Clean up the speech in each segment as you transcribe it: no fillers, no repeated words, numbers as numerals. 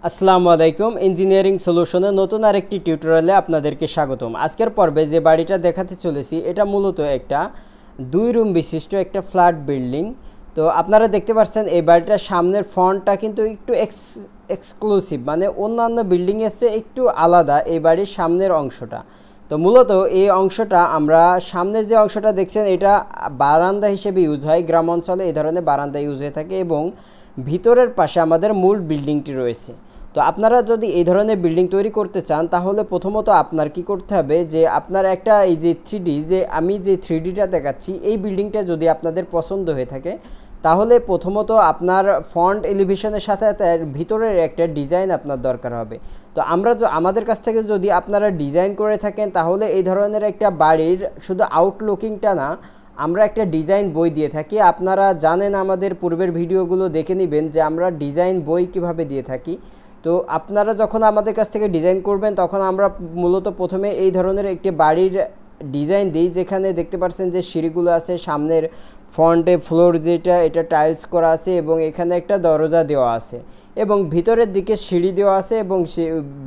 আসসালামু আলাইকুম ইঞ্জিনিয়ারিং সলিউশনে নতুন আরেকটি টিউটোরিয়ালে আপনাদেরকে স্বাগতম। আজকের পর্বে যে বাড়িটা দেখাতে চলেছি এটা মূলত একটা 2 রুম বিশিষ্ট একটা ফ্ল্যাট বিল্ডিং। তো আপনারা দেখতে পাচ্ছেন এই বাড়িটার সামনের ফ্রন্টটা কিন্তু একটু এক্সক্লুসিভ, মানে অন্যান্য বিল্ডিং এর চেয়ে একটু আলাদা এই বাড়ির সামনের অংশটা। তো মূলত এই অংশটা আমরা সামনের যে অংশটা দেখছেন এটা বারান্দা হিসেবে ইউজ হয়, গ্রাম অঞ্চলে এই ধরনের বারান্দা ইউজ হয়ে থাকে এবং ভিতরের পাশে আমাদের মূল বিল্ডিংটি রয়েছে। তো আপনারা যদি এই ধরনের বিল্ডিং তৈরি করতে চান তাহলে প্রথমত আপনার কি করতে হবে যে আপনার একটা এই যে 3D যে আমি যে 3Dটা দেখাচ্ছি এই বিল্ডিংটা যদি আপনাদের পছন্দ হয়ে থাকে তাহলে প্রথমত আপনার ফ্রন্ট এলিভেশনের সাথে তার ভিতরের একটা ডিজাইন আপনার দরকার হবে। তো আমাদের কাছ থেকে যদি আপনারা ডিজাইন করে থাকেন তাহলে এই ধরনের একটা বাড়ির শুধু আউটলুকিংটা না, আমরা একটা ডিজাইন বই দিয়ে থাকি। আপনারা জানেন আমাদের পূর্বের ভিডিওগুলো দেখে নেবেন যে আমরা ডিজাইন বই কিভাবে দিয়ে থাকি। তো আপনারা যখন আমাদের কাছ থেকে ডিজাইন করবেন তখন আমরা মূলত প্রথমে এই ধরনের একটি বাড়ির ডিজাইন দিই, যেখানে দেখতে পাচ্ছেন যে সিঁড়িগুলো আছে, সামনের ফ্রন্টে ফ্লোর যেটা এটা টাইলস করা আছে এবং এখানে একটা দরজা দেওয়া আছে এবং ভিতরের দিকে সিঁড়ি দেওয়া আছে এবং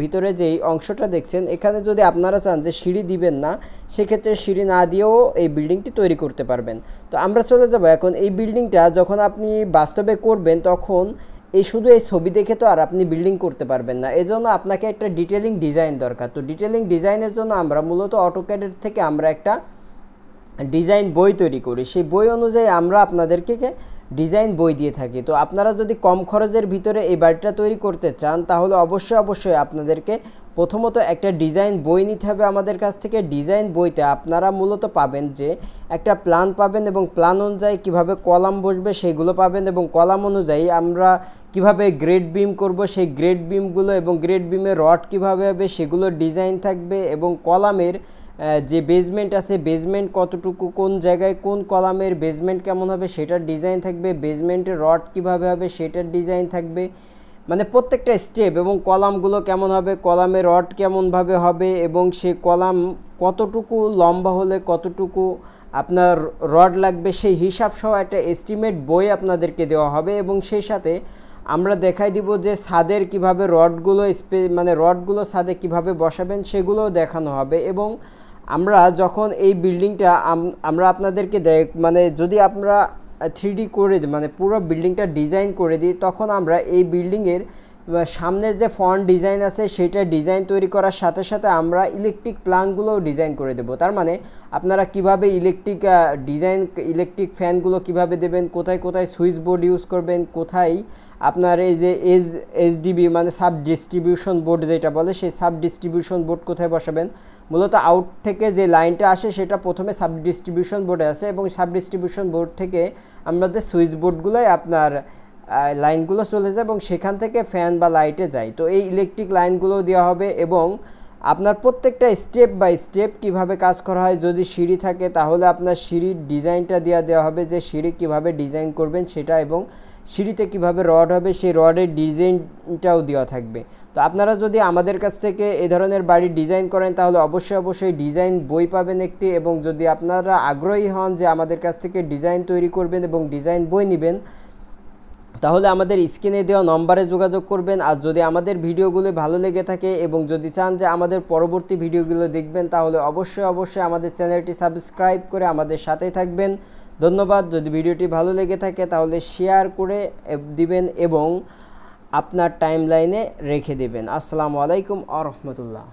ভিতরে যেই অংশটা দেখছেন এখানে যদি আপনারা চান যে সিঁড়ি দিবেন না সেক্ষেত্রে সিঁড়ি না দিয়েও এই বিল্ডিংটি তৈরি করতে পারবেন। তো আমরা চলে যাব এখন এই বিল্ডিংটা যখন আপনি বাস্তবে করবেন তখন শুধু এই ছবি দেখে তো আর আপনি বিল্ডিং করতে পারবেন না, এজন্য আপনাকে একটা ডিটেলিং ডিজাইন দরকার। তো ডিটেলিং ডিজাইনের জন্য আমরা মূলত অটোক্যাডের থেকে আমরা একটা ডিজাইন বই তৈরি করি, সেই বই অনুযায়ী আমরা আপনাদেরকে ডিজাইন বই দিয়ে থাকি। তো আপনারা যদি কম খরচের ভিতরে এই বাড়িটা তৈরি করতে চান তাহলে অবশ্যই আপনাদেরকে প্রথমত একটা ডিজাইন বই নিতে হবে আমাদের কাছ থেকে। ডিজাইন বইতে আপনারা মূলত পাবেন যে একটা প্ল্যান পাবেন এবং প্ল্যান অনুযায়ী কীভাবে কলাম বসবে সেগুলো পাবেন এবং কলাম অনুযায়ী আমরা কিভাবে গ্রেড বিম করব সেই গ্রেড বিমগুলো এবং গ্রেড বিমের রড কীভাবে হবে সেগুলো ডিজাইন থাকবে এবং কলামের যে বেসমেন্ট আছে বেসমেন্ট কতটুকু কোন জায়গায় কোন কলামের বেসমেন্ট কেমন হবে সেটার ডিজাইন থাকবে, বেসমেন্টের রড কিভাবে হবে সেটার ডিজাইন থাকবে, মানে প্রত্যেকটা স্টেপ এবং কলামগুলো কেমন হবে, কলামের রড কেমনভাবে হবে এবং সেই কলাম কতটুকু লম্বা হলে কতটুকু আপনার রড লাগবে সেই হিসাব সহ একটা এস্টিমেট বই আপনাদেরকে দেওয়া হবে এবং সেই সাথে আমরা দেখাই দিব যে ছাদের কিভাবে রডগুলো মানে রডগুলো ছাদে কিভাবে বসাবেন সেগুলোও দেখানো হবে। এবং আমরা যখন এই বিল্ডিংটা আমরা আপনাদেরকে মানে যদি আমরা 3D করে দিই মানে পুরো বিল্ডিংটা ডিজাইন করে দিই তখন আমরা এই বিল্ডিংয়ের সামনে যে ফ্রন্ট ডিজাইন আছে সেটা ডিজাইন তৈরি করার সাথে সাথে আমরা ইলেকট্রিক প্লাগগুলোও ডিজাইন করে দেব। তার মানে আপনারা কিভাবে ইলেকট্রিক ফ্যানগুলো কিভাবে দেবেন, কোথায় কোথায় সুইচ বোর্ড ইউজ করবেন, কোথায় আপনার এই যে এসডিবি মানে সাব ডিস্ট্রিবিউশন বোর্ড যেটা বলে সেই সাব ডিস্ট্রিবিউশন বোর্ড কোথায় বসাবেন। মূলত আউট থেকে যে লাইনটা আসে সেটা প্রথমে সাব ডিস্ট্রিবিউশন বোর্ডে আসে এবং সাব ডিস্ট্রিবিউশন বোর্ড থেকে আমাদের সুইচ বোর্ডগুলোই আপনার লাইনগুলো চলে যায় এবং সেখান থেকে ফ্যান বা লাইটে যায়। তো এই ইলেকট্রিক লাইনগুলো দেওয়া হবে এবং আপনার প্রত্যেকটা স্টেপ বাই স্টেপ কিভাবে কাজ করা হয়। যদি সিঁড়ি থাকে তাহলে আপনার সিঁড়ির ডিজাইনটা দেওয়া হবে যে সিঁড়ি কিভাবে ডিজাইন করবেন সেটা এবং সিঁড়িতে কিভাবে রড হবে সেই রডের ডিজাইনটাও দেওয়া থাকবে। তো আপনারা যদি আমাদের কাছ থেকে এই ধরনের বাড়ির ডিজাইন করেন তাহলে অবশ্যই ডিজাইন বই পাবেন একটি এবং যদি আপনারা আগ্রহী হন যে আমাদের কাছ থেকে ডিজাইন তৈরি করবেন এবং ডিজাইন বই নেবেন তাহলে আমাদের স্ক্রিনে দেওয়া নম্বরে যোগাযোগ করবেন। আর যদি আমাদের ভিডিওগুলো ভালো লেগে থাকে এবং যদি চান যে আমাদের পরবর্তী ভিডিওগুলো দেখবেন তাহলে অবশ্যই আমাদের চ্যানেলটি সাবস্ক্রাইব করে আমাদের সাথেই থাকবেন। ধন্যবাদ। যদি ভিডিওটি ভালো লেগে থাকে তাহলে শেয়ার করে দিবেন এবং আপনার টাইমলাইনে রেখে দেবেন। আসসালামু আলাইকুম ওয়া রাহমাতুল্লাহ।